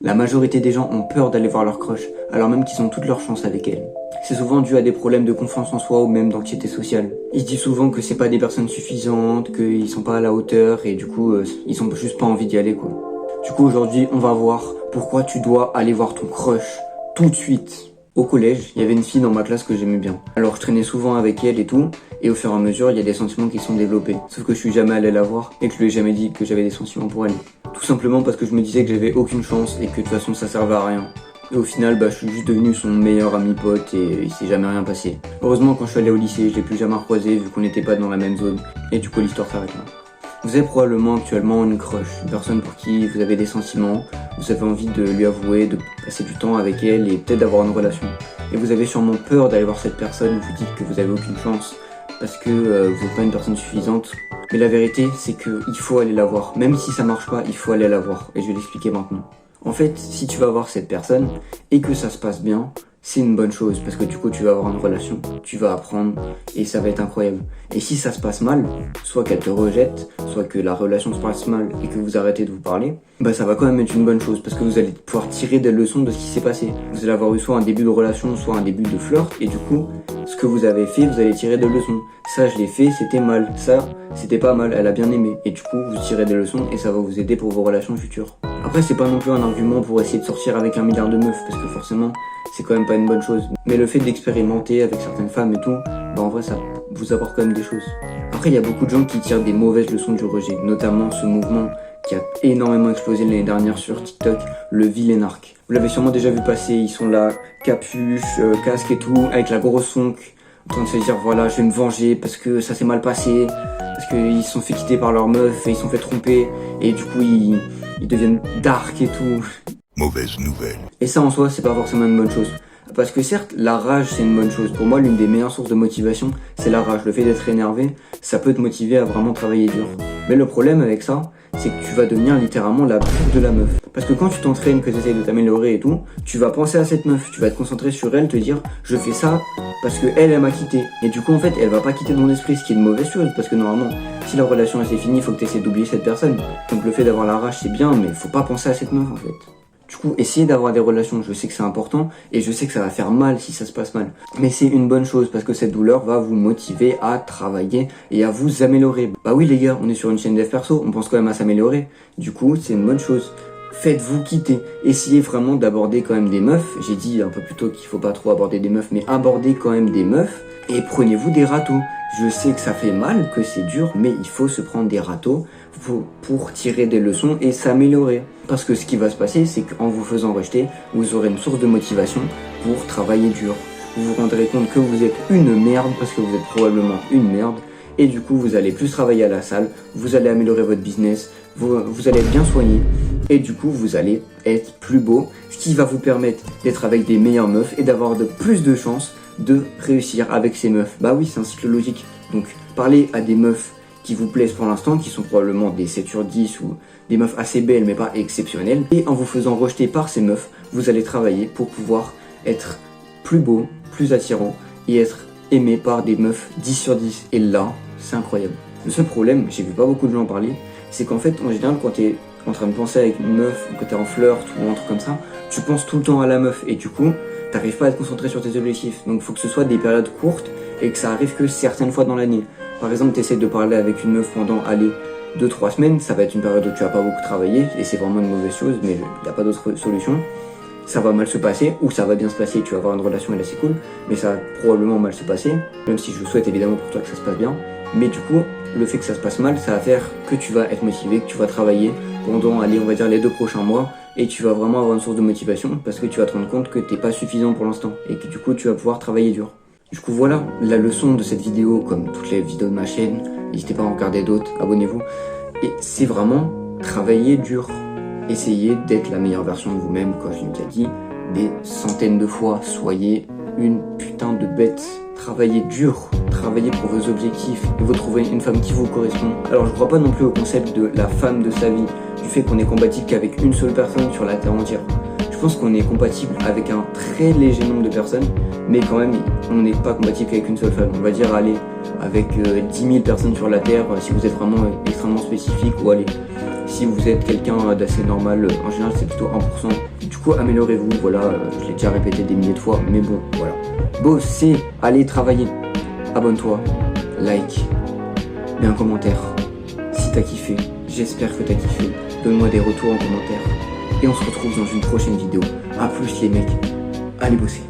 La majorité des gens ont peur d'aller voir leur crush, alors même qu'ils ont toute leur chance avec elle. C'est souvent dû à des problèmes de confiance en soi ou même d'anxiété sociale. Ils se disent souvent que c'est pas des personnes suffisantes, qu'ils sont pas à la hauteur et du coup ils ont juste pas envie d'y aller quoi. Du coup aujourd'hui on va voir pourquoi tu dois aller voir ton crush tout de suite. Au collège, il y avait une fille dans ma classe que j'aimais bien. Alors je traînais souvent avec elle et tout, et au fur et à mesure, il y a des sentiments qui sont développés. Sauf que je suis jamais allé la voir et que je lui ai jamais dit que j'avais des sentiments pour elle. Tout simplement parce que je me disais que j'avais aucune chance et que de toute façon ça servait à rien. Et au final, je suis juste devenu son meilleur ami pote et il s'est jamais rien passé. Heureusement, quand je suis allé au lycée, je l'ai plus jamais recroisé vu qu'on n'était pas dans la même zone. Et du coup, l'histoire s'arrête là. Vous avez probablement actuellement une crush, une personne pour qui vous avez des sentiments, vous avez envie de lui avouer, de passer du temps avec elle et peut-être d'avoir une relation. Et vous avez sûrement peur d'aller voir cette personne, vous dites que vous avez aucune chance parce que vous n'êtes pas une personne suffisante. Mais la vérité, c'est qu'il faut aller la voir. Même si ça marche pas, il faut aller la voir. Et je vais l'expliquer maintenant. En fait, si tu vas voir cette personne et que ça se passe bien, c'est une bonne chose parce que du coup tu vas avoir une relation, tu vas apprendre et ça va être incroyable. Et si ça se passe mal, soit qu'elle te rejette, soit que la relation se passe mal et que vous arrêtez de vous parler, ça va quand même être une bonne chose parce que vous allez pouvoir tirer des leçons de ce qui s'est passé. Vous allez avoir eu soit un début de relation, soit un début de flirt et du coup, ce que vous avez fait, vous allez tirer des leçons. Ça je l'ai fait, c'était mal. Ça, c'était pas mal, elle a bien aimé. Et du coup, vous tirez des leçons et ça va vous aider pour vos relations futures. Après, c'est pas non plus un argument pour essayer de sortir avec 1 milliard de meufs parce que forcément, c'est quand même pas une bonne chose. Mais le fait d'expérimenter avec certaines femmes et tout, en vrai ça vous apporte quand même des choses. Après il y a beaucoup de gens qui tirent des mauvaises leçons du rejet, notamment ce mouvement qui a énormément explosé l'année dernière sur TikTok, le vilain arc. Vous l'avez sûrement déjà vu passer, ils sont là, capuche, casque et tout, avec la grosse sonque, en train de se dire voilà je vais me venger parce que ça s'est mal passé, parce qu'ils se sont fait quitter par leur meuf et ils se sont fait tromper et du coup ils deviennent dark et tout. Mauvaise nouvelle. Et ça en soi c'est pas forcément une bonne chose. Parce que certes, la rage c'est une bonne chose. Pour moi, l'une des meilleures sources de motivation, c'est la rage. Le fait d'être énervé, ça peut te motiver à vraiment travailler dur. Mais le problème avec ça, c'est que tu vas devenir littéralement la pute de la meuf. Parce que quand tu t'entraînes, que tu essayes de t'améliorer et tout, tu vas penser à cette meuf. Tu vas te concentrer sur elle, te dire, je fais ça parce que elle m'a quitté. Et du coup, en fait, elle va pas quitter ton esprit, ce qui est une mauvaise chose. Parce que normalement, si la relation s'est finie, il faut que tu essaies d'oublier cette personne. Donc le fait d'avoir la rage, c'est bien, mais faut pas penser à cette meuf en fait. Du coup, essayez d'avoir des relations, je sais que c'est important et je sais que ça va faire mal si ça se passe mal. Mais c'est une bonne chose parce que cette douleur va vous motiver à travailler et à vous améliorer. Bah oui les gars, on est sur une chaîne dev perso, on pense quand même à s'améliorer. Du coup, c'est une bonne chose. Faites-vous quitter. Essayez vraiment d'aborder quand même des meufs. J'ai dit un peu plus tôt qu'il faut pas trop aborder des meufs, mais abordez quand même des meufs et prenez-vous des râteaux. Je sais que ça fait mal, que c'est dur, mais il faut se prendre des râteaux pour tirer des leçons et s'améliorer. Parce que ce qui va se passer, c'est qu'en vous faisant rejeter, vous aurez une source de motivation pour travailler dur. Vous vous rendrez compte que vous êtes une merde, parce que vous êtes probablement une merde, et du coup vous allez plus travailler à la salle, vous allez améliorer votre business, vous allez être bien soigné, et du coup vous allez être plus beau, ce qui va vous permettre d'être avec des meilleures meufs et d'avoir de plus de chances de réussir avec ces meufs. Bah oui, c'est un cycle logique. Donc parlez à des meufs qui vous plaisent pour l'instant, qui sont probablement des 7 sur 10 ou des meufs assez belles mais pas exceptionnelles. Et en vous faisant rejeter par ces meufs, vous allez travailler pour pouvoir être plus beau, plus attirant et être aimé par des meufs 10 sur 10. Et là, c'est incroyable. Le seul problème, j'ai vu pas beaucoup de gens en parler, c'est qu'en fait, en général, quand t'es en train de penser avec une meuf, quand t'es en flirt ou un truc comme ça, tu penses tout le temps à la meuf et du coup, t'arrives pas à te concentrer sur tes objectifs. Donc il faut que ce soit des périodes courtes et que ça arrive que certaines fois dans l'année. Par exemple, tu essaies de parler avec une meuf pendant, 2-3 semaines, ça va être une période où tu vas pas beaucoup travailler et c'est vraiment une mauvaise chose, mais il n'y a pas d'autre solution. Ça va mal se passer ou ça va bien se passer, tu vas avoir une relation et là c'est cool, mais ça va probablement mal se passer, même si je souhaite évidemment pour toi que ça se passe bien. Mais du coup, le fait que ça se passe mal, ça va faire que tu vas être motivé, que tu vas travailler pendant, on va dire les 2 prochains mois et tu vas vraiment avoir une source de motivation parce que tu vas te rendre compte que t'es pas suffisant pour l'instant et que du coup tu vas pouvoir travailler dur. Du coup voilà, la leçon de cette vidéo, comme toutes les vidéos de ma chaîne, n'hésitez pas à en regarder d'autres, abonnez-vous. Et c'est vraiment travailler dur. Essayez d'être la meilleure version de vous-même, comme je l'ai déjà dit, des centaines de fois. Soyez une putain de bête. Travaillez dur, travaillez pour vos objectifs et vous trouvez une femme qui vous correspond. Alors je crois pas non plus au concept de la femme de sa vie, du fait qu'on est compatible qu'avec une seule personne sur la terre entière. Je pense qu'on est compatible avec un très léger nombre de personnes, mais quand même on n'est pas compatible qu'avec une seule femme. On va dire allez, avec 10 000 personnes sur la Terre, si vous êtes vraiment extrêmement spécifique, ou allez, si vous êtes quelqu'un d'assez normal, en général c'est plutôt 1%. Du coup, améliorez-vous, voilà, je l'ai déjà répété des milliers de fois, mais bon, voilà. Bossez, allez travailler, abonne-toi, like, mets un commentaire, si t'as kiffé, j'espère que t'as kiffé, donne-moi des retours en commentaire, et on se retrouve dans une prochaine vidéo. A plus les mecs, allez bosser.